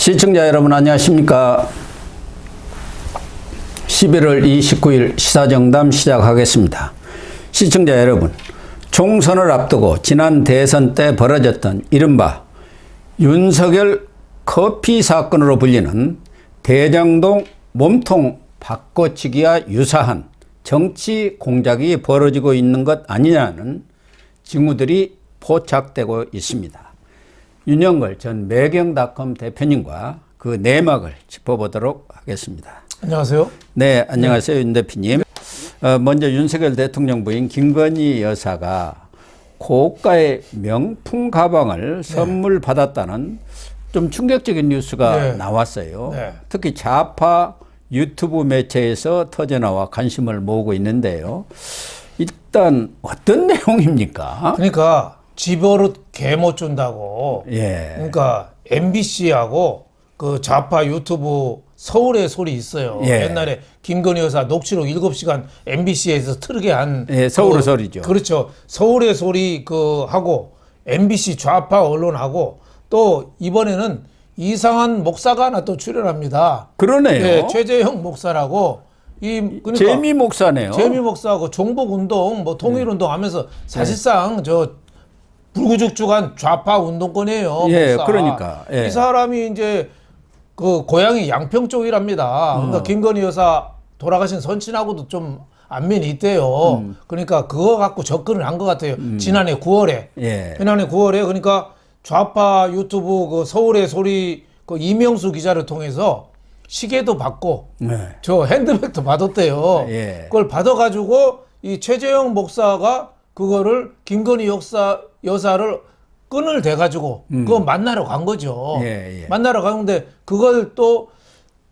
시청자 여러분 안녕하십니까. 11월 29일 시사정담 시작하겠습니다. 시청자 여러분, 총선을 앞두고 지난 대선 때 벌어졌던 이른바 윤석열 커피 사건으로 불리는 대장동 몸통 바꿔치기와 유사한 정치 공작이 벌어지고 있는 것 아니냐는 징후들이 포착되고 있습니다. 윤영걸 전 매경닷컴 대표님과 그 내막을 짚어보도록 하겠습니다. 안녕하세요. 네, 안녕하세요. 윤 대표님. 먼저 윤석열 대통령 부인 김건희 여사가 고가의 명품 가방을 선물 받았다는 좀 충격적인 뉴스가 나왔어요. 특히 좌파 유튜브 매체에서 터져나와 관심을 모으고 있는데요. 일단 어떤 내용입니까? 그러니까 집어릇 개 못 준다고. 그러니까 MBC하고 그 좌파 유튜브 서울의 소리 있어요. 옛날에 김건희 여사 녹취록 7시간 MBC에서 틀게 한 서울의 소리죠. 그렇죠. 서울의 소리 그 하고 MBC 좌파 언론하고 또 이번에는 이상한 목사가 하나 또 출연합니다. 그러네요. 최재형 목사라고. 그러니까 재미 목사네요. 재미 목사하고 종북운동, 뭐 통일운동 하면서 사실상 저 불구죽죽한 좌파 운동권이에요. 목사. 그러니까. 이 사람이 이제 그 고향이 양평 쪽이랍니다. 그러니까 김건희 여사 돌아가신 선친하고도 좀 안면이 있대요. 그러니까 그거 갖고 접근을 한 것 같아요. 지난해 9월에. 지난해 9월에 그러니까 좌파 유튜브 그 서울의 소리 그 이명수 기자를 통해서 시계도 받고 저 핸드백도 받았대요. 그걸 받아가지고 이 최재형 목사가 그거를 김건희 여사를 끈을 대가지고 그거 만나러 간 거죠. 만나러 가는데 그걸 또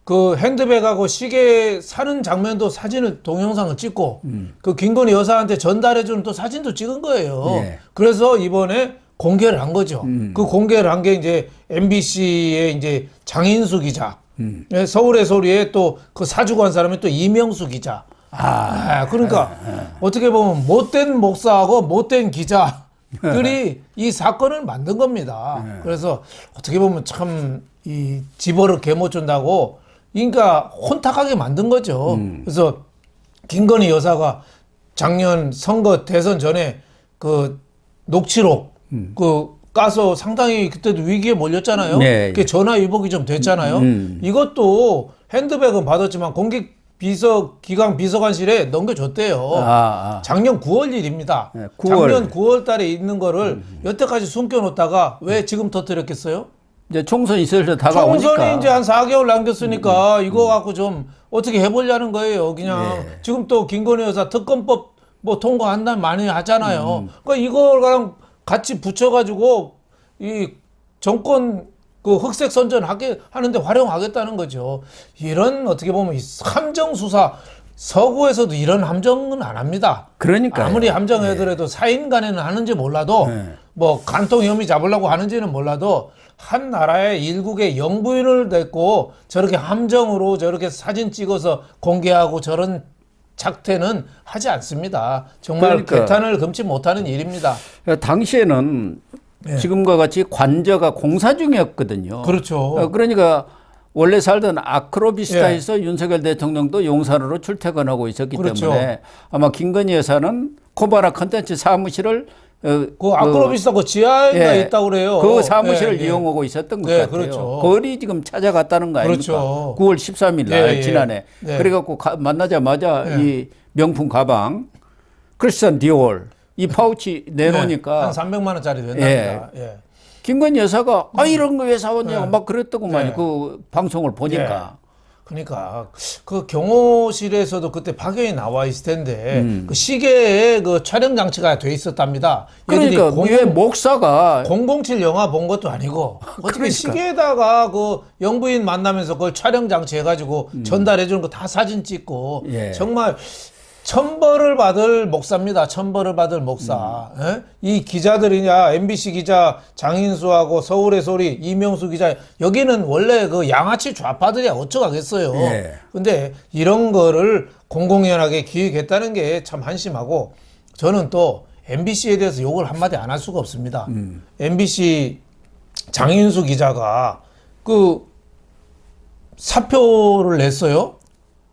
그 핸드백하고 시계 사는 장면도 사진을 동영상을 찍고 그 김건희 여사한테 전달해주는 또 사진도 찍은 거예요. 그래서 이번에 공개를 한 거죠. 그 공개를 한 게 이제 MBC의 이제 장인수 기자, 서울의 소리에 또 그 사주고 한 사람이 또 이명수 기자. 그러니까 어떻게 보면 못된 목사하고 못된 기자들이 이 사건을 만든 겁니다. 그래서 어떻게 보면 참 이 집어를 개 못 준다고 그러니까 혼탁하게 만든 거죠. 그래서 김건희 여사가 작년 선거 대선 전에 그 녹취록 그 까서 상당히 그때도 위기에 몰렸잖아요. 그게 전화 위복이 좀 됐잖아요. 이것도 핸드백은 받았지만 공식 기강 비서관실에 넘겨줬대요. 작년 9월 일입니다. 9월. 작년 9월 달에 있는 거를 여태까지 숨겨놓다가 왜 지금 터뜨렸겠어요? 이제 총선이 슬슬 다가오니까. 총선이 이제 한 4개월 남겼으니까 이거 갖고 좀 어떻게 해보려는 거예요. 그냥 지금 또 김건희 여사 특검법 뭐 통과한다면 많이 하잖아요. 그러니까 이거랑 같이 붙여가지고 이 정권 그 흑색 선전 하는데 활용하겠다는 거죠. 이런 어떻게 보면 이 함정 수사 서구에서도 이런 함정은 안 합니다. 그러니까 아무리 함정하더라도 사인 간에는 하는지 몰라도 뭐 간통 혐의 잡으려고 하는지는 몰라도 한 나라의 일국의 영부인을 냈고 저렇게 함정으로 저렇게 사진 찍어서 공개하고 저런 작태는 하지 않습니다. 정말 개탄을 금치 못하는 일입니다. 당시에는 지금과 같이 관저가 공사 중이었거든요. 그렇죠. 그러니까 원래 살던 아크로비스타에서 윤석열 대통령도 용산으로 출퇴근하고 있었기 때문에 아마 김건희 여사는 코바나 컨텐츠 사무실을 그 아크로비스타 그 지하에 있다고 그래요. 그 사무실을 이용하고 있었던 것 같아요. 그렇죠. 거리 지금 찾아갔다는 거 아닙니까? 9월 13일 날 지난해. 그래갖고 만나자마자 이 명품 가방 크리스찬 디올 이 파우치 내놓으니까 한 300만 원짜리 된답니다. 김건희 여사가 이런 거 왜 사왔냐고 막 그랬더구만 그 방송을 보니까. 그러니까 그 경호실에서도 그때 파견이 나와 있을 텐데 그 시계에 그 촬영 장치가 돼 있었답니다. 그러니까 왜 목사가 007 영화 본 것도 아니고 어떻게 시계에다가 그 영부인 만나면서 그걸 촬영 장치 해가지고 전달해 주는 거 다 사진 찍고 정말 천벌을 받을 목사입니다. 천벌을 받을 목사. 이 기자들이냐 MBC 기자 장인수하고 서울의 소리 이명수 기자 여기는 원래 그 양아치 좌파들이야 어쩌가겠어요. 근데 이런 거를 공공연하게 기획했다는 게 참 한심하고 저는 또 MBC에 대해서 욕을 한마디 안 할 수가 없습니다. MBC 장인수 기자가 그 사표를 냈어요.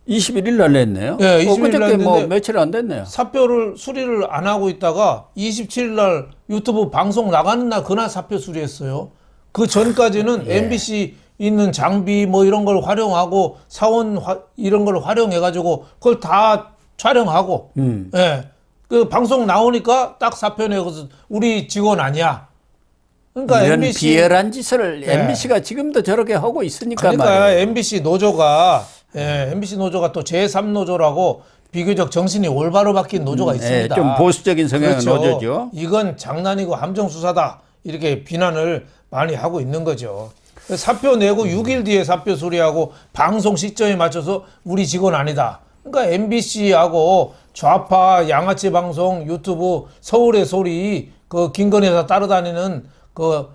21일 날 냈네요. 네, 21일 날 그저께 뭐 냈는데 며칠 안 됐네요. 사표를 수리를 안 하고 있다가 27일 날 유튜브 방송 나가는 날 그날 사표 수리했어요. 그 전까지는 MBC 있는 장비 뭐 이런 걸 활용하고 사원 이런 걸 활용해 가지고 그걸 다 촬영하고 예. 그 방송 나오니까 딱 사표 내고 우리 직원 아니야. 그러니까 이런 MBC 비열한 짓을 MBC가 지금도 저렇게 하고 있으니까 그러니까 말이에요. MBC 노조가 MBC 노조가 또 제3노조라고 비교적 정신이 올바로 바뀐 노조가 있습니다. 좀 보수적인 성향의 그렇죠. 노조죠. 이건 장난이고 함정 수사다 이렇게 비난을 많이 하고 있는 거죠. 사표 내고 6일 뒤에 사표 수리하고 방송 시점에 맞춰서 우리 직원 아니다. 그러니까 MBC하고 좌파 양아치 방송 유튜브 서울의 소리 그 김건희에서 따라다니는 그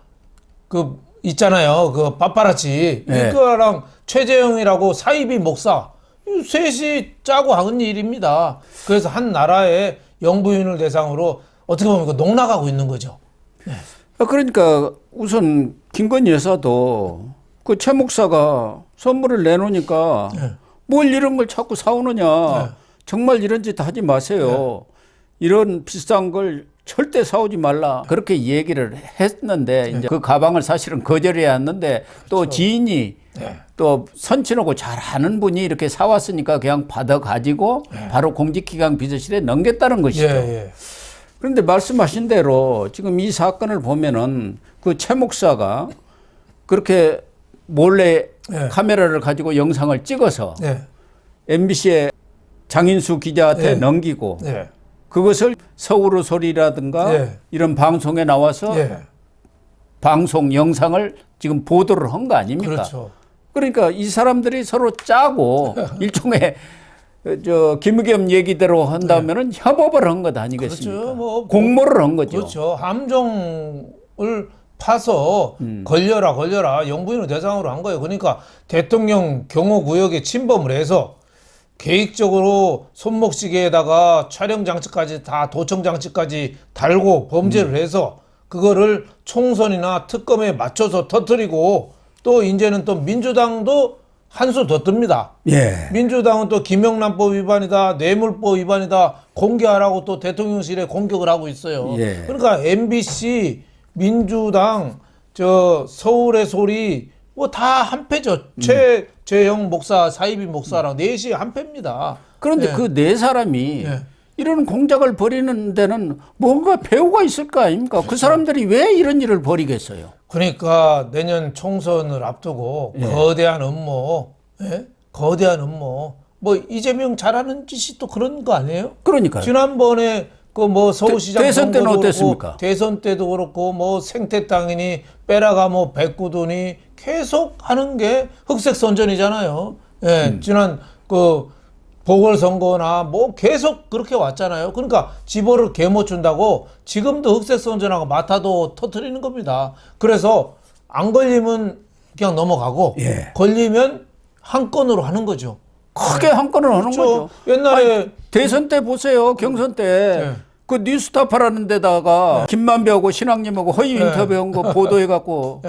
있잖아요. 그 파파라치 이거랑 최재형이라고 사이비 목사 이 셋이 짜고 하는 일입니다. 그래서 한 나라의 영부인을 대상으로 어떻게 보면 농락하고 있는 거죠. 그러니까 우선 김건희 여사도 그 최 목사가 선물을 내놓으니까 뭘 이런 걸 자꾸 사오느냐. 정말 이런 짓 하지 마세요. 이런 비싼 걸 절대 사오지 말라. 그렇게 얘기를 했는데 이제 그 가방을 사실은 거절해야 했는데 또 지인이 또 선친하고 잘 아는 분이 이렇게 사왔으니까 그냥 받아가지고 바로 공직기강 비서실에 넘겼다는 것이죠. 그런데 말씀하신 대로 지금 이 사건을 보면은 그 최 목사가 그렇게 몰래 카메라를 가지고 영상을 찍어서 MBC의 장인수 기자한테 넘기고 그것을 서울의 소리라든가 이런 방송에 나와서 방송 영상을 지금 보도를 한 거 아닙니까? 그렇죠. 그러니까 이 사람들이 서로 짜고 일종의 김의겸 얘기대로 한다면은 협업을 한 것 아니겠습니까? 그렇죠. 뭐 공모를 한 거죠. 그렇죠. 함정을 파서 걸려라 영부인을 대상으로 한 거예요. 그러니까 대통령 경호 구역에 침범을 해서 계획적으로 손목시계에다가 촬영 장치까지 다 도청 장치까지 달고 범죄를 해서 그거를 총선이나 특검에 맞춰서 터뜨리고 또 이제는 또 민주당도 한 수 더 뜹니다. 민주당은 또 김영란법 위반이다, 뇌물법 위반이다 공개하라고 또 대통령실에 공격을 하고 있어요. 그러니까 MBC, 민주당, 저 서울의 소리 뭐 다 한패죠. 최재형 목사, 사이비 목사랑 넷이 한패입니다. 그런데 그 네 사람이 이런 공작을 벌이는 데는 뭔가 배우가 있을 거 아닙니까? 그렇죠. 그 사람들이 왜 이런 일을 벌이겠어요? 그러니까 내년 총선을 앞두고 거대한 음모, 거대한 음모. 뭐 이재명 잘하는 짓이 또 그런 거 아니에요? 그러니까요. 지난번에 그 뭐 서울시장 대선 때는 선거도 어땠습니까? 그렇고, 대선 때도 그렇고 뭐 생태 땅이니 빼라가 뭐 백구도니 계속 하는 게 흑색 선전이잖아요. 지난 그 보궐선거나 뭐 계속 그렇게 왔잖아요. 그러니까 집어를 개못 준다고 지금도 흑색 선전하고 마타도 터뜨리는 겁니다. 그래서 안 걸리면 그냥 넘어가고 걸리면 한 건으로 하는 거죠. 크게 한 건을 하는 거죠. 옛날에 아니, 대선 때 보세요. 경선 때 그 뉴스타파라는 데다가 김만배하고 신학님하고 허위 인터뷰한 거 보도해갖고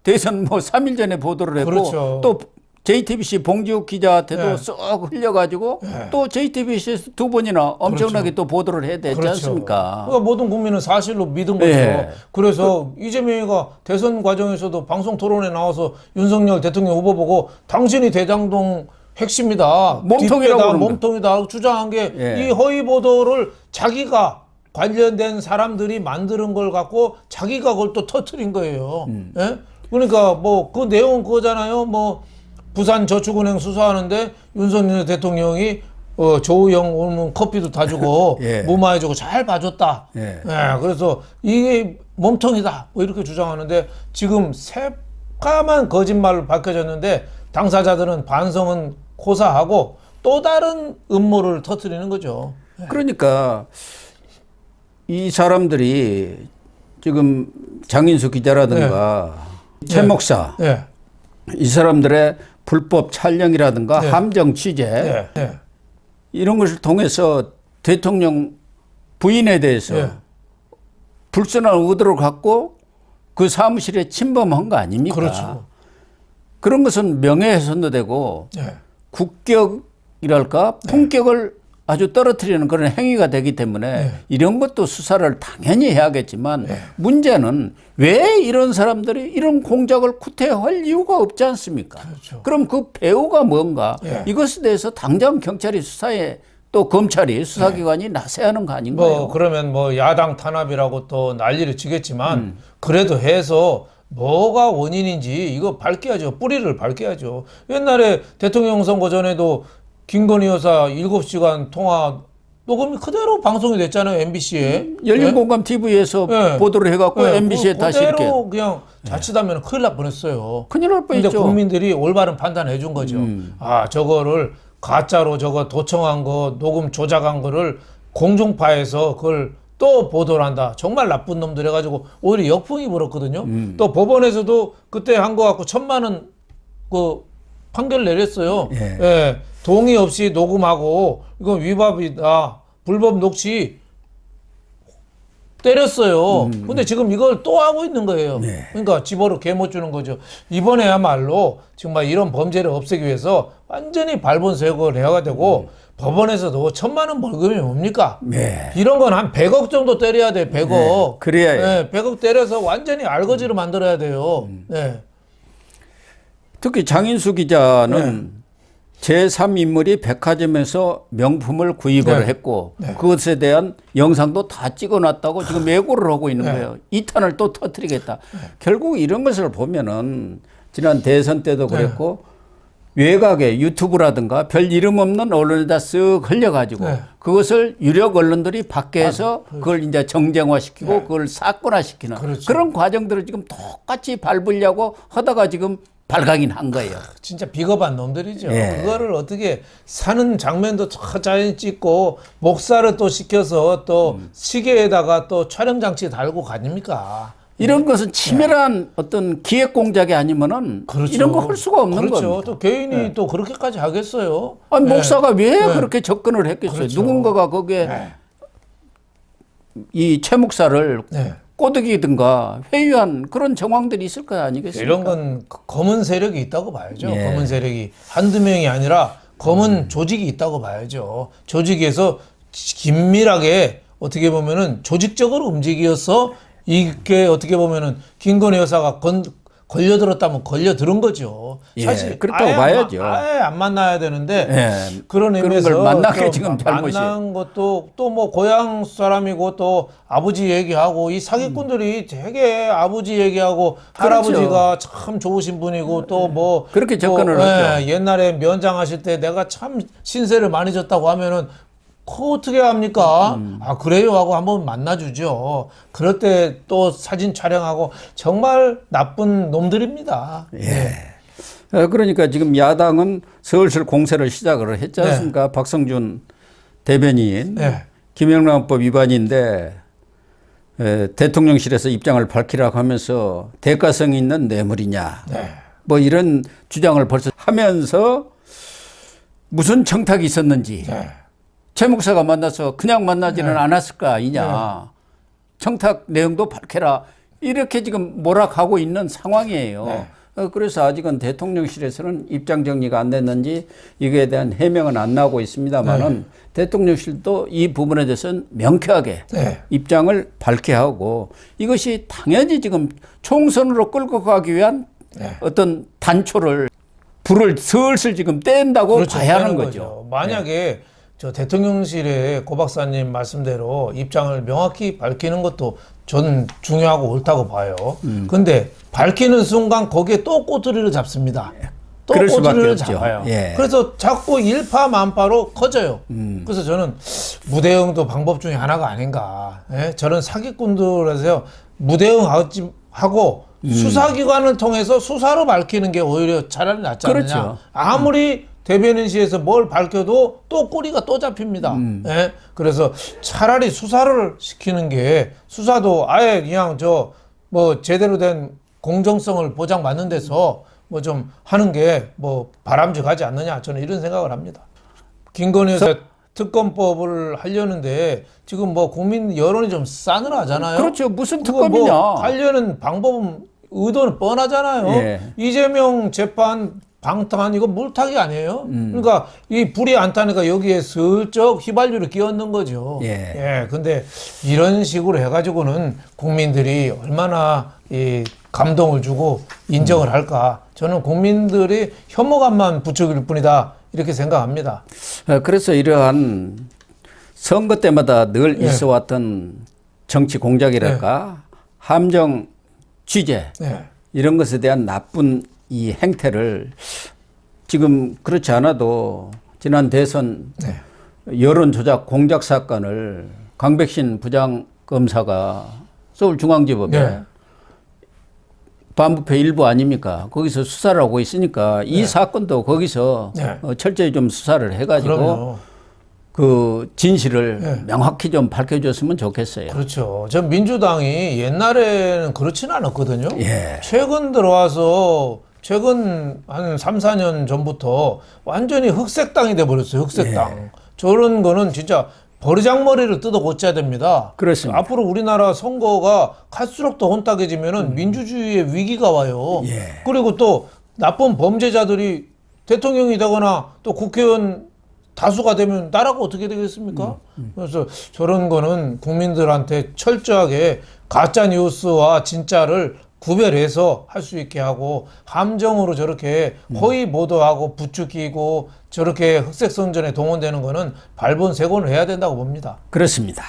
대선 뭐 3일 전에 보도를 했고 그렇죠. 또 JTBC 봉지욱 기자한테도 쏙 흘려가지고 또 JTBC에서 두 번이나 엄청나게 또 보도를 해야 되지 않습니까? 그러니까 모든 국민은 사실로 믿은 거죠. 그래서 이재명이가 대선 과정에서도 방송 토론에 나와서 윤석열 대통령 후보 보고 당신이 대장동 핵심이다. 몸통이라고 몸통이다. 주장한 게 이 허위 보도를 자기가 관련된 사람들이 만드는 걸 갖고 자기가 그걸 또 터뜨린 거예요. 그러니까 뭐 그 내용은 그거잖아요. 뭐 부산저축은행 수사하는데 윤석열 대통령이 조우영 오면 커피도 다 주고 무마해주고 잘 봐줬다. 그래서 이게 몸통이다. 뭐 이렇게 주장하는데 지금 새까만 거짓말로 밝혀졌는데 당사자들은 반성은 고사하고 또 다른 음모를 터뜨리는 거죠. 그러니까 이 사람들이 지금 장인수 기자라든가 최 목사 이 사람들의 불법 촬영이라든가 함정 취재 이런 것을 통해서 대통령 부인에 대해서 불순한 의도를 갖고 그 사무실에 침범한 거 아닙니까? 그렇죠. 그런 것은 명예훼손도 되고 네. 국격이랄까 품격을 아주 떨어뜨리는 그런 행위가 되기 때문에 이런 것도 수사를 당연히 해야겠지만 문제는 왜 이런 사람들이 이런 공작을 구태할 이유가 없지 않습니까? 그렇죠. 그럼 그 배우가 뭔가 이것에 대해서 당장 경찰이 수사에 또 검찰이 수사기관이 나서야 하는 거 아닌가요? 뭐 그러면 뭐 야당 탄압이라고 또 난리를 치겠지만 그래도 해서 뭐가 원인인지 이거 밝혀야죠. 뿌리를 밝혀야죠. 옛날에 대통령 선거 전에도 김건희 여사 7시간 통화 녹음이 그대로 방송이 됐잖아요. MBC에. 열린공감 TV에서 보도를 해갖고 MBC에 다시 이렇게. 그대로 그냥 자칫하면 큰일 날 뻔했어요. 큰일 날 근데 뻔했죠. 국민들이 올바른 판단해 준 거죠. 아, 저거를 가짜로 저거 도청한 거, 녹음 조작한 거를 공중파에서 그걸 또 보도를 한다. 정말 나쁜 놈들 해가지고 오히려 역풍이 불었거든요. 또 법원에서도 그때 한 거 갖고 1,000만 원 그 판결 내렸어요. 예. 동의 없이 녹음하고 이건 위법이다. 불법 녹취 때렸어요. 근데 지금 이걸 또 하고 있는 거예요. 그러니까 집어로 개못 주는 거죠. 이번에야말로 정말 이런 범죄를 없애기 위해서 완전히 발본색을 해야 되고 법원에서도 1,000만 원 벌금이 뭡니까? 이런 건 한 100억 정도 때려야 돼. 100억. 그래야 해요. 100억 때려서 완전히 알거지로 만들어야 돼요. 네. 특히 장인수 기자는 제3인물이 백화점에서 명품을 구입을 했고 그것에 대한 영상도 다 찍어놨다고 지금 예고를 하고 있는 거예요. 2탄을 또 터뜨리겠다. 결국 이런 것을 보면은 지난 대선 때도 그랬고 외곽에 유튜브라든가 별 이름 없는 언론에다 쓱 흘려가지고 그것을 유력 언론들이 밖에서 그걸 이제 정쟁화시키고 그걸 사건화시키는 그런 과정들을 지금 똑같이 밟으려고 하다가 지금 발각이 한 거예요. 진짜 비겁한 놈들이죠. 그거를 어떻게 사는 장면도 잘 찍고 목살을 또 시켜서 또 시계에다가 또 촬영 장치 달고 가닙니까? 이런 것은 치밀한 어떤 기획 공작이 아니면은 이런 거 할 수가 없는 겁니다. 또 개인이 또 그렇게까지 하겠어요? 아니 목사가 왜 그렇게 접근을 했겠어요? 누군가가 거기에 이 최 목사를 꼬드기든가 회유한 그런 정황들이 있을 거 아니겠습니까? 이런 건 검은 세력이 있다고 봐야죠. 검은 세력이 한두 명이 아니라 검은 조직이 있다고 봐야죠. 조직에서 긴밀하게 어떻게 보면은 조직적으로 움직여서 이게 어떻게 보면은 김건희 여사가 걸려들었다면 걸려들은 거죠. 사실 그렇다고 봐야죠. 아예 안 만나야 되는데 그런 의미에서 걸 만나게 지금 잘못이. 만난 것도 또 뭐 고향 사람이고 또 아버지 얘기하고 이 사기꾼들이 되게 아버지 얘기하고 할아버지가 참 좋으신 분이고 또 뭐 그렇게 접근을 했죠. 옛날에 면장하실 때 내가 참 신세를 많이 졌다고 하면은 그거 어떻게 합니까? 아, 그래요? 하고 한번 만나주죠. 그럴 때 또 사진 촬영하고 정말 나쁜 놈들입니다. 그러니까 지금 야당은 슬슬 공세를 시작을 했지 않습니까? 박성준 대변인 김영란법 위반인데 대통령실에서 입장을 밝히라고 하면서 대가성 있는 뇌물이냐 뭐 이런 주장을 벌써 하면서 무슨 청탁이 있었는지 최 목사가 만나서 그냥 만나지는 않았을 거 아니냐. 청탁 내용도 밝혀라. 이렇게 지금 몰아가고 있는 상황이에요. 그래서 아직은 대통령실에서는 입장 정리가 안 됐는지 이거에 대한 해명은 안 나오고 있습니다만은 대통령실도 이 부분에 대해서는 명쾌하게 입장을 밝혀야 하고 이것이 당연히 지금 총선으로 끌고 가기 위한 어떤 단초를 불을 슬슬 지금 뗀다고 봐야 하는 거죠. 만약에 저 대통령실의 고 박사님 말씀대로 입장을 명확히 밝히는 것도 저는 중요하고 옳다고 봐요. 근데 밝히는 순간 거기에 또 꼬투리를 잡습니다. 또 그럴 수밖에 꼬투리를 없죠. 잡아요. 그래서 자꾸 일파만파로 커져요. 그래서 저는 무대응도 방법 중에 하나가 아닌가. 저런 사기꾼들에서 무대응하고 수사기관을 통해서 수사로 밝히는 게 오히려 차라리 낫지 않느냐. 그렇죠. 아무리 대변인실에서 뭘 밝혀도 또 꼬리가 또 잡힙니다. 그래서 차라리 수사를 시키는 게 수사도 아예 그냥 저 뭐 제대로 된 공정성을 보장받는 데서 뭐 좀 하는 게 뭐 바람직하지 않느냐 저는 이런 생각을 합니다. 김건희 여사 특검법을 하려는데 지금 뭐 국민 여론이 좀 싸늘하잖아요. 그렇죠. 무슨 그거 특검이냐. 뭐 하려는 방법은 의도는 뻔하잖아요. 예. 이재명 재판 방탄 이거 물타기 아니에요? 그러니까 이 불이 안 타니까 여기에 슬쩍 휘발유를 끼얹는 거죠. 예. 근데 이런 식으로 해가지고는 국민들이 얼마나 이 감동을 주고 인정을 할까? 저는 국민들이 혐오감만 부추길 뿐이다 이렇게 생각합니다. 그래서 이러한 선거 때마다 늘 예. 있어왔던 정치 공작이랄까 함정 취재 네. 이런 것에 대한 나쁜 이 행태를 지금 그렇지 않아도 지난 대선 여론 조작 공작 사건을 강백신 부장검사가 서울중앙지법에 네. 반부패 일부 아닙니까? 거기서 수사를 하고 있으니까 이 사건도 거기서 네. 철저히 좀 수사를 해가지고 그럼요. 그 진실을 명확히 좀 밝혀줬으면 좋겠어요. 그렇죠. 전 민주당이 옛날에는 그렇지는 않았거든요. 예. 최근 들어와서 최근 한 3, 4년 전부터 완전히 흑색당이 돼버렸어요. 흑색당. 저런 거는 진짜 버르장머리를 뜯어 고쳐야 됩니다. 그렇습니다. 앞으로 우리나라 선거가 갈수록 더 혼탁해지면은 민주주의의 위기가 와요. 예. 그리고 또 나쁜 범죄자들이 대통령이 되거나 또 국회의원 다수가 되면 나라가 어떻게 되겠습니까? 그래서 저런 거는 국민들한테 철저하게 가짜 뉴스와 진짜를 구별해서 할 수 있게 하고 함정으로 저렇게 허위 보도하고 부추기고 저렇게 흑색 선전에 동원되는 거는 발본색원을 해야 된다고 봅니다. 그렇습니다.